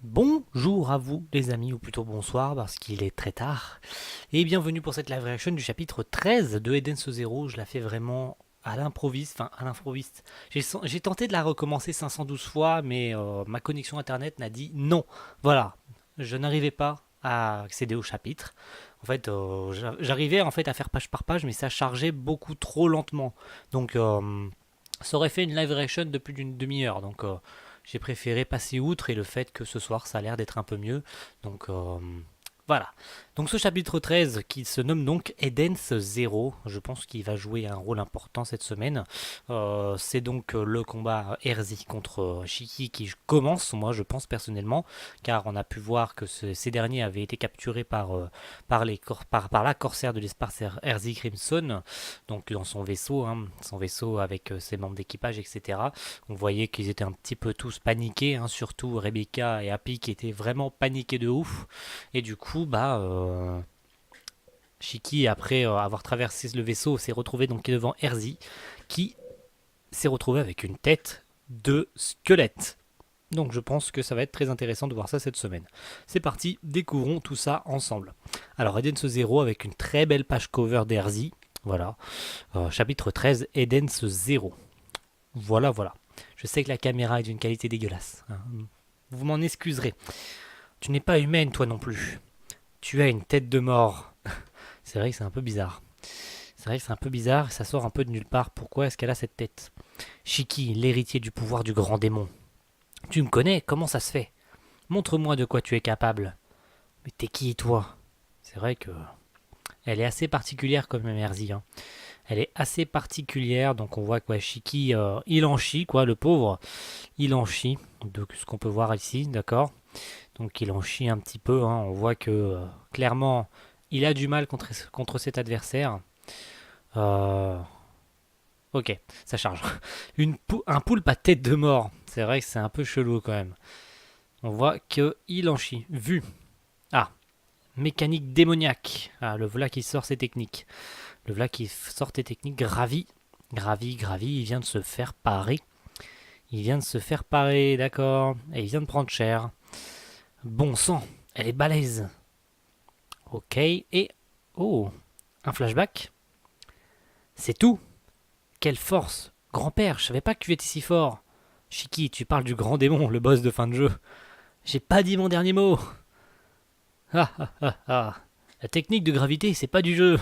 Bonjour à vous les amis, ou plutôt bonsoir parce qu'il est très tard, et bienvenue pour cette live reaction du chapitre 13 de Eden's Zero. Je la fais vraiment à l'improviste, J'ai tenté de la recommencer 512 fois, mais ma connexion internet n'a dit non. Voilà, je n'arrivais pas à accéder au chapitre. En fait, j'arrivais en fait à faire page par page, mais ça chargeait beaucoup trop lentement. Donc, ça aurait fait une live reaction de plus d'une demi-heure. Donc, j'ai préféré passer outre et le fait que ce soir ça a l'air d'être un peu mieux. Donc voilà. Donc ce chapitre 13 qui se nomme donc Eden's Zero, je pense qu'il va jouer un rôle important cette semaine. C'est donc le combat Erzi contre Shiki qui commence, moi je pense personnellement, car on a pu voir que ces derniers avaient été capturés par la corsaire de l'espace Erzi Crimson, donc dans son vaisseau, son vaisseau avec ses membres d'équipage, etc. On voyait qu'ils étaient un petit peu tous paniqués, surtout Rebecca et Happy qui étaient vraiment paniqués de ouf. Et du coup, Shiki, après avoir traversé le vaisseau, s'est retrouvé donc devant Erzi, qui s'est retrouvé avec une tête de squelette. Donc je pense que ça va être très intéressant de voir ça cette semaine. C'est parti, découvrons tout ça ensemble. Alors Eden's Zero avec une très belle page cover d'Erzi. Voilà. Chapitre 13, Eden's Zero. Voilà, voilà. Je sais que la caméra est d'une qualité dégueulasse. Vous m'en excuserez. Tu n'es pas humaine, toi non plus. Tu as une tête de mort. C'est vrai que c'est un peu bizarre. C'est vrai que c'est un peu bizarre, ça sort un peu de nulle part. Pourquoi est-ce qu'elle a cette tête? Shiki, l'héritier du pouvoir du grand démon. Tu me connais, comment ça se fait? Montre-moi de quoi tu es capable. Mais t'es qui, toi? C'est vrai que elle est assez particulière comme Merzi. Elle est assez particulière, donc on voit que Shiki, il en chie, quoi, le pauvre. Il en chie, de ce qu'on peut voir ici, d'accord. Donc il en chie un petit peu, on voit que clairement il a du mal contre cet adversaire. Euh, ok, ça charge. Un poulpe à tête de mort, c'est vrai que c'est un peu chelou quand même. On voit que il en chie. Vu. Ah, mécanique démoniaque. Ah, le voilà qui sort ses techniques. Le voilà qui sort ses techniques. Gravi. Gravi, gravi, il vient de se faire parer. Il vient de se faire parer, d'accord. Et il vient de prendre cher. Bon sang, elle est balèze. Ok, et... Oh, un flashback. C'est tout. Quelle force. Grand-père, je savais pas que tu étais si fort. Shiki, tu parles du grand démon, le boss de fin de jeu. J'ai pas dit mon dernier mot. Ah ah ah ah. La technique de gravité, c'est pas du jeu.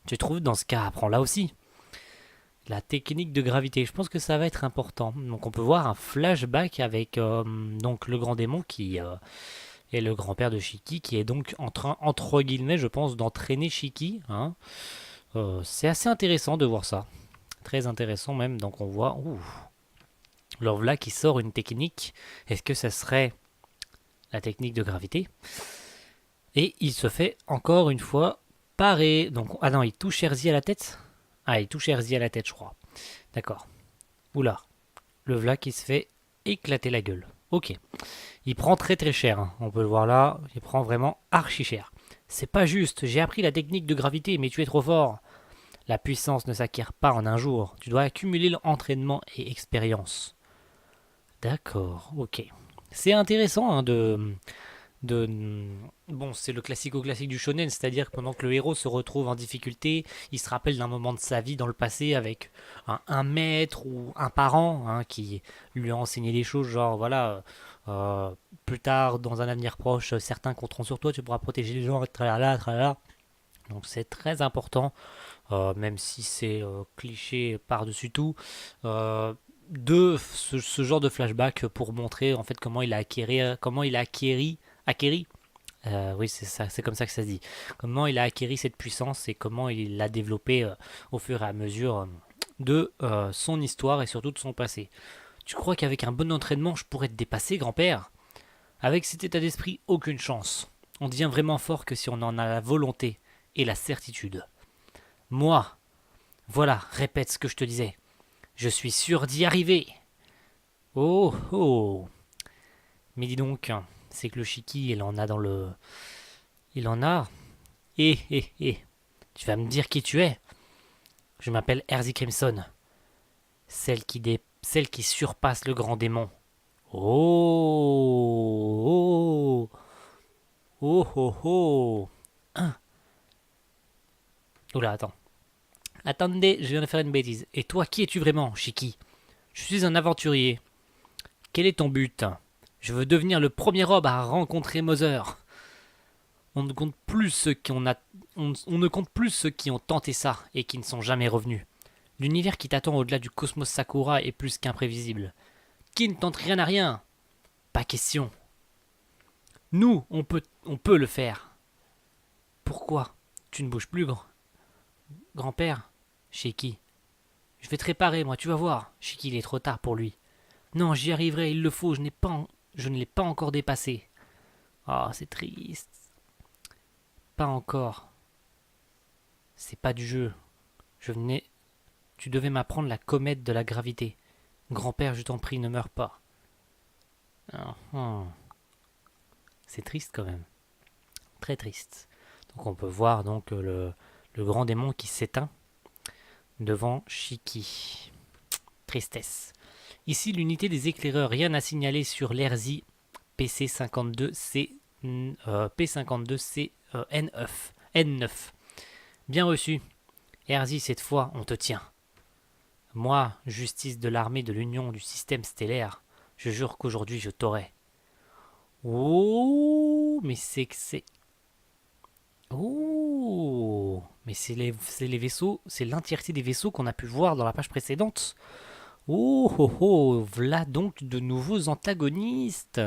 Tu trouves dans ce cas, apprends-la aussi. La technique de gravité, je pense que ça va être important. Donc on peut voir un flashback avec donc le grand démon qui est le grand-père de Shiki, qui est donc en train, entre guillemets, je pense, d'entraîner Shiki. C'est assez intéressant de voir ça. Très intéressant même. Donc on voit, alors là qui sort une technique. Est-ce que ça serait la technique de gravité? Et il se fait encore une fois parer. Donc, ah non, il touche Erzi à la tête. Ah, il touche Erzi à la tête, je crois. D'accord. Oula. Le v'là qui se fait éclater la gueule. Ok. Il prend très très cher. On peut le voir là. Il prend vraiment archi cher. C'est pas juste. J'ai appris la technique de gravité, mais tu es trop fort. La puissance ne s'acquiert pas en un jour. Tu dois accumuler l'entraînement et expérience. D'accord. Ok. C'est intéressant de bon, c'est le classico-classique du shonen, c'est-à-dire que pendant que le héros se retrouve en difficulté, il se rappelle d'un moment de sa vie dans le passé avec un maître ou un parent qui lui a enseigné des choses, genre voilà, plus tard, dans un avenir proche, certains compteront sur toi, tu pourras protéger les gens, tralala, tralala. Donc c'est très important, même si c'est cliché par-dessus tout, de ce genre de flashback pour montrer en fait comment il a acquéri, oui c'est ça, c'est comme ça que ça se dit, comment il a acquéri cette puissance et comment il l'a développée au fur et à mesure de son histoire et surtout de son passé. Tu crois qu'avec un bon entraînement je pourrais te dépasser, grand-père? Avec cet état d'esprit, aucune chance. On devient vraiment fort que si on en a la volonté et la certitude. Moi, voilà, répète ce que je te disais. Je suis sûr d'y arriver. Oh, oh. Mais dis donc, c'est que le Shiki, il en a dans le... Il en a. Tu vas me dire qui tu es. Je m'appelle Erzi Crimson. Celle qui surpasse le grand démon. Oh, Oh oh oh. Hein. Oula, attends. Attendez, je viens de faire une bêtise. Et toi, qui es-tu vraiment, Shiki? Je suis un aventurier. Quel est ton but? Je veux devenir le premier homme à rencontrer Mother. On ne compte plus ceux qui ont on ne compte plus ceux qui ont tenté ça et qui ne sont jamais revenus. L'univers qui t'attend au-delà du cosmos Sakura est plus qu'imprévisible. Qui ne tente rien à rien? Pas question. Nous, on peut le faire. Pourquoi? Tu ne bouges plus, grand-père? Shiki. Je vais te réparer, moi, tu vas voir. Shiki, il est trop tard pour lui. Non, j'y arriverai, il le faut, je ne l'ai pas encore dépassé. Oh, c'est triste. Pas encore. C'est pas du jeu. Je venais. Tu devais m'apprendre la comète de la gravité. Grand-père, je t'en prie, ne meurs pas. Oh. C'est triste quand même. Très triste. Donc on peut voir donc le grand démon qui s'éteint devant Shiki. Tristesse. Ici, l'unité des éclaireurs, rien à signaler sur l'ERZI PC52C P52C N9. Bien reçu. ERZI, cette fois, on te tient. Moi, justice de l'armée de l'Union du système stellaire, je jure qu'aujourd'hui je t'aurai. Oh, mais c'est que c'est... Oh, mais c'est les vaisseaux, c'est l'entièreté des vaisseaux qu'on a pu voir dans la page précédente. Oh, oh, oh, voilà donc de nouveaux antagonistes.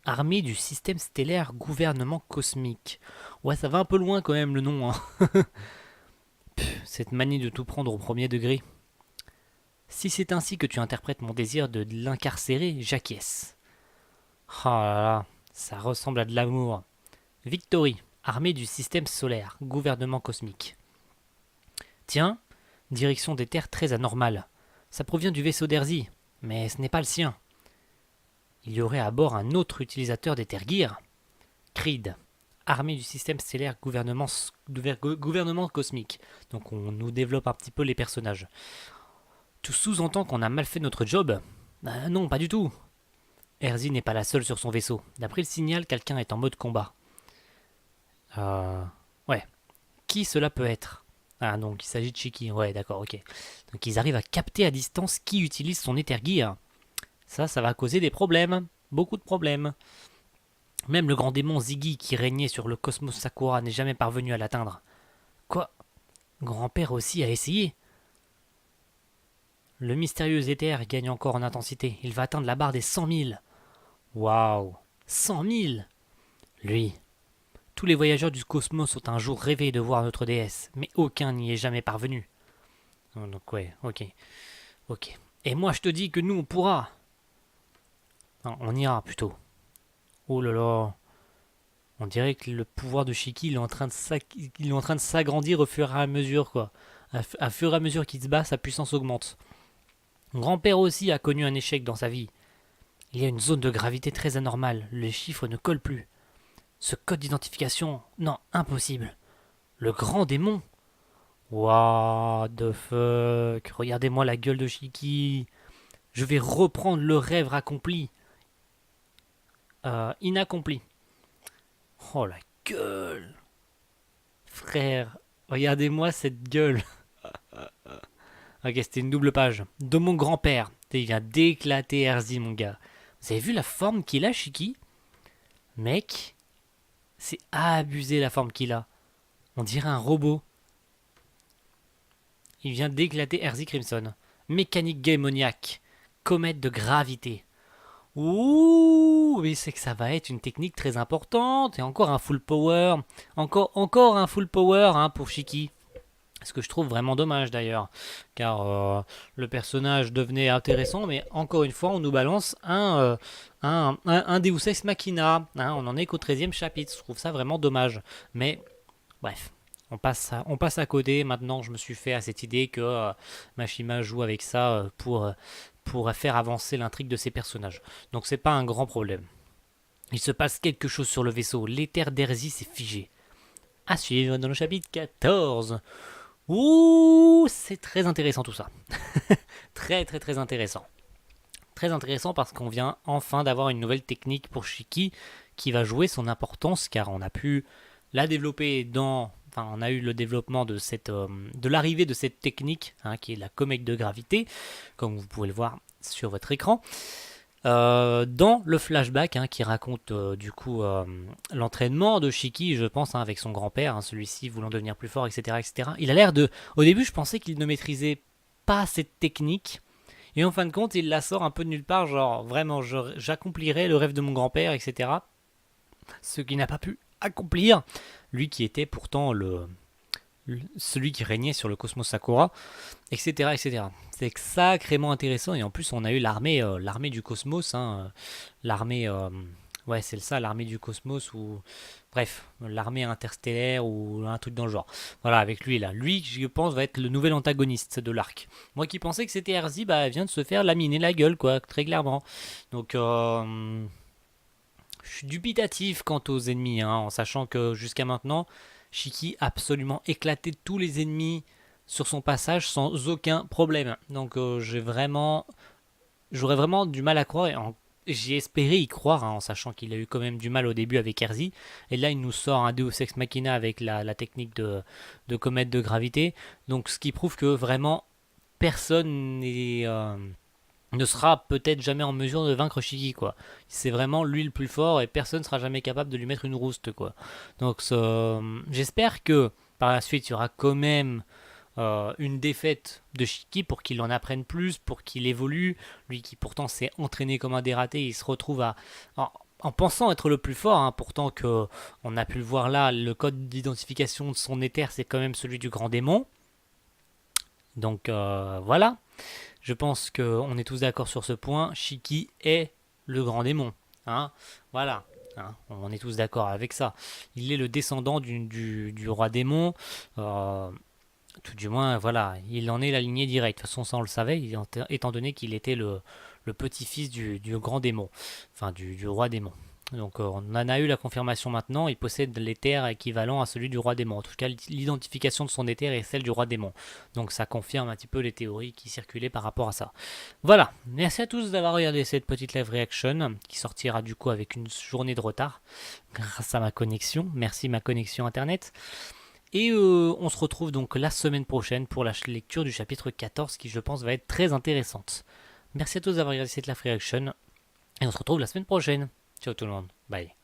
Armée du système stellaire gouvernement cosmique. Ouais, ça va un peu loin quand même le nom. Hein. Cette manie de tout prendre au premier degré. Si c'est ainsi que tu interprètes mon désir de l'incarcérer, j'acquiesce. Oh là là, ça ressemble à de l'amour. Victory, armée du système solaire, gouvernement cosmique. Tiens, direction des terres très anormales. Ça provient du vaisseau d'Erzi, mais ce n'est pas le sien. Il y aurait à bord un autre utilisateur des terres Gear. Creed, armée du système stellaire gouvernement cosmique. Donc on nous développe un petit peu les personnages. Tu sous-entends qu'on a mal fait notre job? Non, pas du tout. Erzi n'est pas la seule sur son vaisseau. D'après le signal, quelqu'un est en mode combat. Ouais. Qui cela peut être? Ah, donc il s'agit de Shiki. Ouais, d'accord, ok. Donc ils arrivent à capter à distance qui utilise son Ether Gear. Ça va causer des problèmes. Beaucoup de problèmes. Même le grand démon Ziggy qui régnait sur le cosmos Sakura n'est jamais parvenu à l'atteindre. Quoi? Grand-père aussi a essayé? Le mystérieux éther gagne encore en intensité. Il va atteindre la barre des 100 000. Waouh! 100 000! Lui. Tous les voyageurs du cosmos ont un jour rêvé de voir notre déesse, mais aucun n'y est jamais parvenu. Donc ouais, ok. Ok. Et moi je te dis que nous on pourra. Non, on ira plutôt. Oh là là. On dirait que le pouvoir de Shiki il est en train de s'agrandir au fur et à mesure quoi. À fur et à mesure qu'il se bat, sa puissance augmente. Mon grand-père aussi a connu un échec dans sa vie. Il y a une zone de gravité très anormale, les chiffres ne collent plus. Ce code d'identification, non, impossible. Le grand démon? What the fuck? Regardez-moi la gueule de Shiki. Je vais reprendre le rêve accompli. Inaccompli. Oh la gueule. Frère, regardez-moi cette gueule. Ok, c'était une double page. De mon grand-père. Il vient d'éclater Erzi, mon gars. Vous avez vu la forme qu'il a, Shiki? Mec, c'est abusé la forme qu'il a. On dirait un robot. Il vient d'éclater Erzi Crimson. Mécanique gaimoniaque. Comète de gravité. Ouh, mais c'est que ça va être une technique très importante. Et encore un full power. Encore un full power hein, pour Shiki. Ce que je trouve vraiment dommage d'ailleurs. Car le personnage devenait intéressant. Mais encore une fois, on nous balance un Deus Ex Machina. Hein, on en est qu'au 13e chapitre. Je trouve ça vraiment dommage. Mais bref. On passe à côté. Maintenant, je me suis fait à cette idée que Mashima joue avec ça pour faire avancer l'intrigue de ses personnages. Donc c'est pas un grand problème. Il se passe quelque chose sur le vaisseau. L'éther d'Erzi s'est figé. À suivre dans le chapitre 14. Ouh, c'est très intéressant tout ça. Très très très intéressant. Très intéressant parce qu'on vient enfin d'avoir une nouvelle technique pour Shiki qui va jouer son importance car on a pu la développer Enfin, on a eu le développement de l'arrivée de cette technique qui est la comète de gravité, comme vous pouvez le voir sur votre écran. Dans le flashback qui raconte l'entraînement de Shiki, je pense, avec son grand-père, celui-ci voulant devenir plus fort, etc., etc. Il a l'air de... Au début, je pensais qu'il ne maîtrisait pas cette technique, et en fin de compte, il la sort un peu de nulle part, genre vraiment, j'accomplirai le rêve de mon grand-père, etc. Ce qu'il n'a pas pu accomplir, lui qui était pourtant celui qui régnait sur le cosmos Sakura, etc. etc. C'est sacrément intéressant, et en plus on a eu l'armée du cosmos, l'armée, ouais c'est ça, l'armée du cosmos, ou bref, l'armée interstellaire, ou un truc dans le genre. Voilà, avec lui là. Lui, je pense, va être le nouvel antagoniste de l'arc. Moi qui pensais que c'était Erzi, bah elle vient de se faire laminer la gueule, quoi, très clairement. Donc, je suis dubitatif quant aux ennemis, en sachant que jusqu'à maintenant, Shiki a absolument éclaté tous les ennemis sur son passage sans aucun problème. Donc j'aurais vraiment du mal à croire, j'ai espéré y croire, en sachant qu'il a eu quand même du mal au début avec Erzi. Et là, il nous sort un Deus Ex Machina avec la technique de comète de gravité. Donc ce qui prouve que vraiment personne ne sera peut-être jamais en mesure de vaincre Shiki, quoi. C'est vraiment lui le plus fort et personne ne sera jamais capable de lui mettre une rouste, quoi. Donc j'espère que par la suite il y aura quand même une défaite de Shiki pour qu'il en apprenne plus, pour qu'il évolue. Lui qui pourtant s'est entraîné comme un dératé, il se retrouve en pensant être le plus fort, pourtant que on a pu le voir là, le code d'identification de son éther c'est quand même celui du grand démon. Donc voilà. Je pense qu'on est tous d'accord sur ce point. Shiki est le grand démon. Voilà. On est tous d'accord avec ça. Il est le descendant du roi démon. Tout du moins, voilà. Il en est la lignée directe. De toute façon, ça on le savait, étant donné qu'il était le petit-fils du grand démon. Enfin, du roi démon. Donc on en a eu la confirmation maintenant, il possède l'éther équivalent à celui du roi démon. En tout cas, l'identification de son éther est celle du roi démon. Donc ça confirme un petit peu les théories qui circulaient par rapport à ça. Voilà, merci à tous d'avoir regardé cette petite live reaction, qui sortira du coup avec une journée de retard, grâce à ma connexion. Merci ma connexion internet. Et on se retrouve donc la semaine prochaine pour la lecture du chapitre 14, qui je pense va être très intéressante. Merci à tous d'avoir regardé cette live reaction, et on se retrouve la semaine prochaine. Ciao tout le monde, bye.